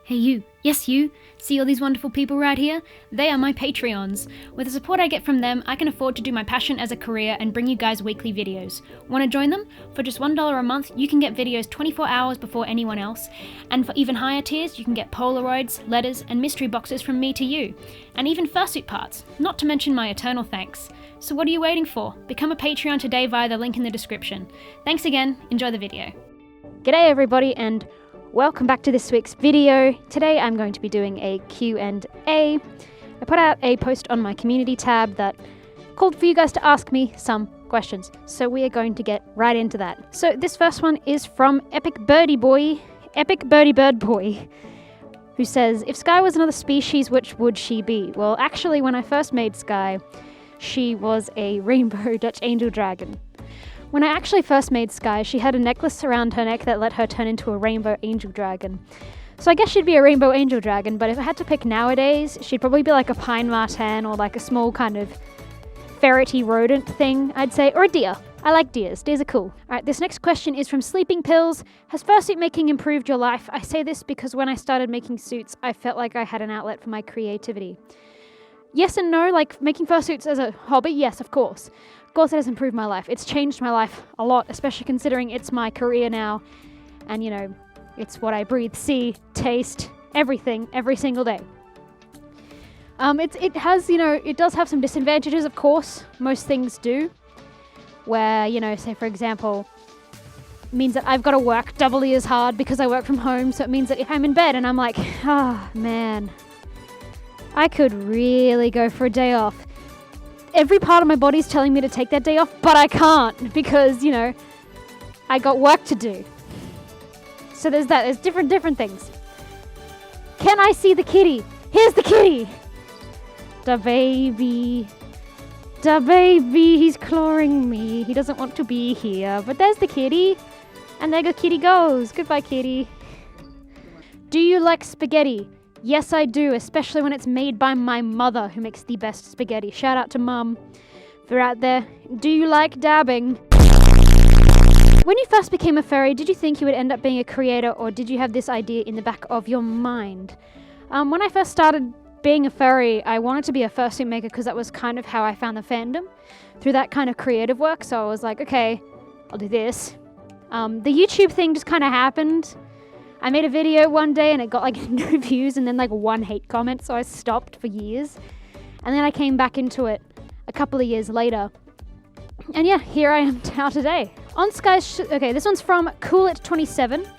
Hey you, yes you, see all these wonderful people right here? They are my Patreons. With the support I get from them, I can afford to do my passion as a career and bring you guys weekly videos. Want to join them? For just $1 a month, you can get videos 24 hours before anyone else, and for even higher tiers, you can get Polaroids, letters, and mystery boxes from me to you, and even fursuit parts, not to mention my eternal thanks. So what are you waiting for? Become a Patreon today via the link in the description. Thanks again, enjoy the video. G'day everybody, and welcome back to this week's video. Today I'm going to be doing a Q&A. I put out a post on my community tab that called for you guys to ask me some questions. So we are going to get right into that. So this first one is from Epic Bird Boy, who says, if Sky was another species, which would she be? Well, actually, when I first made Sky, she was a rainbow Dutch angel dragon. When I actually first made Sky, she had a necklace around her neck that let her turn into a rainbow angel dragon. So I guess she'd be a rainbow angel dragon, but if I had to pick nowadays, she'd probably be like a pine marten or like a small kind of ferrety rodent thing, I'd say, or a deer. I like deers. Deers are cool. Alright, this next question is from Sleeping Pills. Has fursuit making improved your life? I say this because when I started making suits, I felt like I had an outlet for my creativity. Yes and no, like making fursuits as a hobby, yes, of course. Of course it has improved my life. It's changed my life a lot, especially considering it's my career now. And, you know, it's what I breathe, see, taste, everything, every single day. It has, you know, it does have some disadvantages, of course. Most things do. Where, you know, say for example, it means that I've got to work doubly as hard because I work from home. So it means that if I'm in bed and I'm like, ah, man, I could really go for a day off. Every part of my body's telling me to take that day off, but I can't because, you know, I got work to do. So there's that. There's different things. Can I see the kitty? Here's the kitty! Da baby. Da baby, he's clawing me. He doesn't want to be here. But there's the kitty. And there kitty goes. Goodbye, kitty. Do you like spaghetti? Yes, I do, especially when it's made by my mother, who makes the best spaghetti. Shout out to Mum. If you're out there, do you like dabbing? When you first became a furry, did you think you would end up being a creator, or did you have this idea in the back of your mind? When I first started being a furry, I wanted to be a fursuit maker because that was kind of how I found the fandom, through that kind of creative work. So I was like, okay, I'll do this. The YouTube thing just kind of happened. I made a video one day and it got like no views and then like one hate comment, so I stopped for years. And then I came back into it a couple of years later. And yeah, here I am now today. On Sky's, okay, this one's from CoolIt27.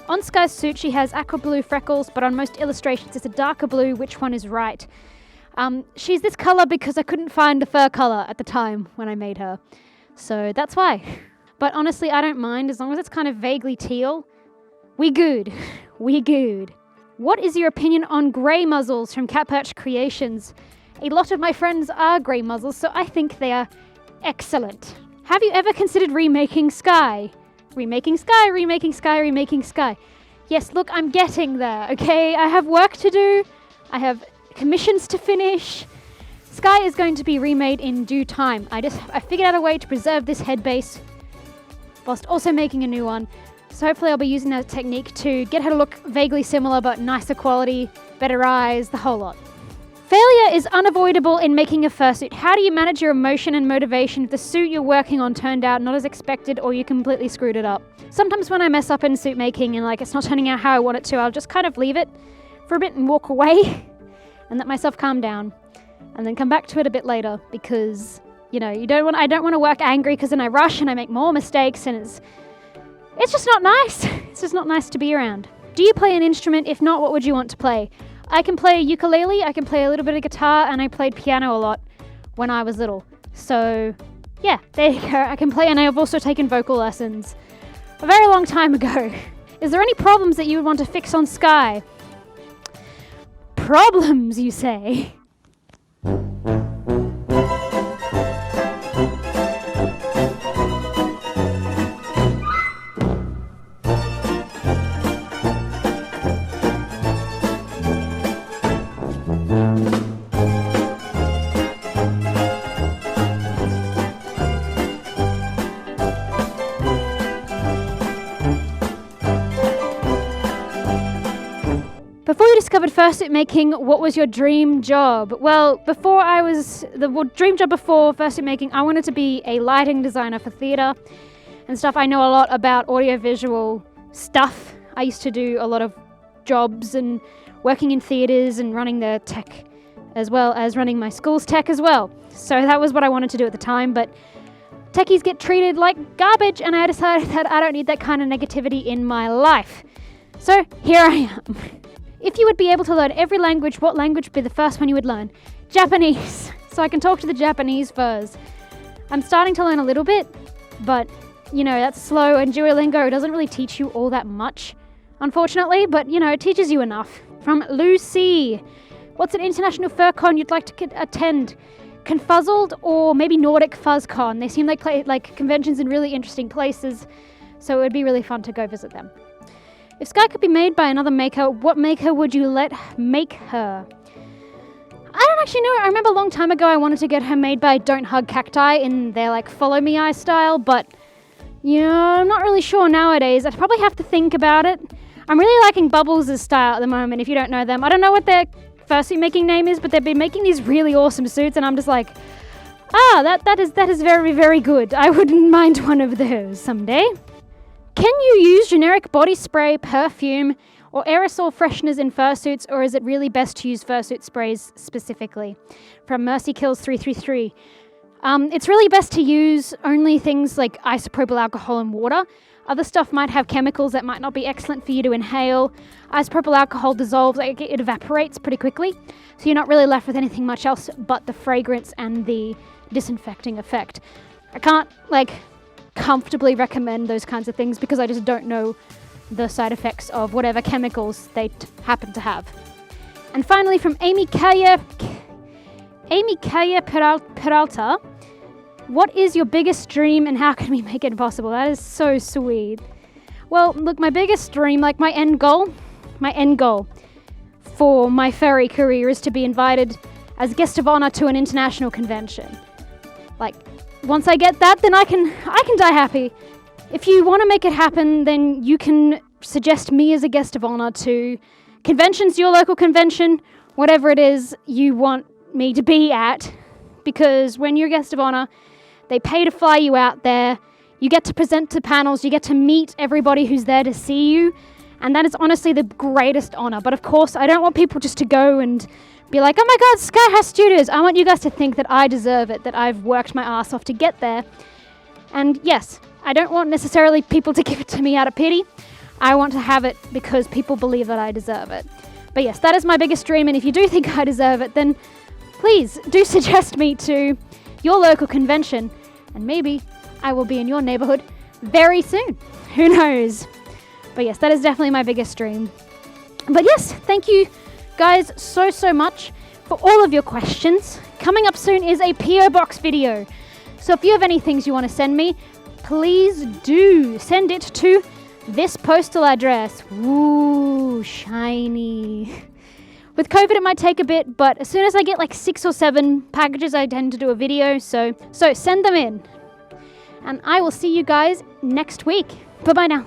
On Sky's suit, she has aqua blue freckles, but on most illustrations it's a darker blue. Which one is right? She's this color because I couldn't find a fur color at the time when I made her. So that's why. But honestly, I don't mind as long as it's kind of vaguely teal. We good. We good. What is your opinion on grey muzzles from Catperch Creations? A lot of my friends are grey muzzles, so I think they are excellent. Have you ever considered remaking Sky? Remaking Sky, remaking Sky, remaking Sky. Yes, look, I'm getting there, okay? I have work to do. I have commissions to finish. Sky is going to be remade in due time. I figured out a way to preserve this head base whilst also making a new one. So hopefully I'll be using that technique to get her to look vaguely similar but nicer quality, better eyes, the whole lot. Failure is unavoidable in making a fursuit. How do you manage your emotion and motivation if the suit you're working on turned out not as expected or you completely screwed it up? Sometimes when I mess up in suit making and like it's not turning out how I want it to, I'll just kind of leave it for a bit and walk away and let myself calm down and then come back to it a bit later because, you know, I don't want to work angry because then I rush and I make more mistakes and it's just not nice. It's just not nice to be around. Do you play an instrument? If not, what would you want to play? I can play ukulele, I can play a little bit of guitar, and I played piano a lot when I was little. So, yeah, there you go. I can play, and I've also taken vocal lessons a very long time ago. Is there any problems that you would want to fix on Sky? Problems, you say? Before you discovered fursuit making, what was your dream job? Well, the dream job before fursuit making, I wanted to be a lighting designer for theatre and stuff. I know a lot about audiovisual stuff. I used to do a lot of jobs and working in theatres and running the tech, as well as running my school's tech as well. So that was what I wanted to do at the time, but techies get treated like garbage, and I decided that I don't need that kind of negativity in my life. So here I am. If you would be able to learn every language, what language would be the first one you would learn? Japanese. So I can talk to the Japanese first. I'm starting to learn a little bit, but you know, that's slow, and Duolingo doesn't really teach you all that much, unfortunately, but you know, it teaches you enough. From Lucy. What's an international fur con you'd like to attend? Confuzzled or maybe Nordic FuzzCon? They seem like conventions in really interesting places, so it would be really fun to go visit them. If Sky could be made by another maker, what maker would you let make her? I don't actually know. I remember a long time ago I wanted to get her made by Don't Hug Cacti in their like Follow Me Eye style, but you know, I'm not really sure nowadays. I'd probably have to think about it. I'm really liking Bubbles' style at the moment, if you don't know them. I don't know what their fursuit making name is, but they've been making these really awesome suits, and I'm just like, that is very, very good. I wouldn't mind one of those someday. Can you use generic body spray, perfume, or aerosol fresheners in fursuits, or is it really best to use fursuit sprays specifically? From Mercy Kills 333. It's really best to use only things like isopropyl alcohol and water. Other stuff might have chemicals that might not be excellent for you to inhale. Isopropyl alcohol dissolves, like, it evaporates pretty quickly, so you're not really left with anything much else but the fragrance and the disinfecting effect. I can't, comfortably recommend those kinds of things because I just don't know the side effects of whatever chemicals they happen to have. And finally, from Amy Kaya Peralta, what is your biggest dream and how can we make it possible? That is so sweet. Well, look, my biggest dream, like my end goal for my furry career is to be invited as guest of honor to an international convention. Like, once I get that, then I can die happy. If you want to make it happen, then you can suggest me as a guest of honor to conventions, your local convention, whatever it is you want me to be at, because when you're a guest of honor, they pay to fly you out there, you get to present to panels, you get to meet everybody who's there to see you, and that is honestly the greatest honor. But of course, I don't want people just to go and be like, oh my god, Skyehighstudios. I want you guys to think that I deserve it, that I've worked my ass off to get there. And yes, I don't want necessarily people to give it to me out of pity. I want to have it because people believe that I deserve it. But yes, that is my biggest dream, and if you do think I deserve it, then please do suggest me to your local convention, and maybe I will be in your neighborhood very soon. Who knows? But yes, that is definitely my biggest dream. But yes, thank you guys so much for all of your questions. Coming up soon is a PO Box video. So if you have any things you want to send me, please do send it to this postal address. Ooh, shiny. With COVID, it might take a bit, but as soon as I get like 6 or 7 packages, I tend to do a video. So send them in. And I will see you guys next week. Bye-bye now.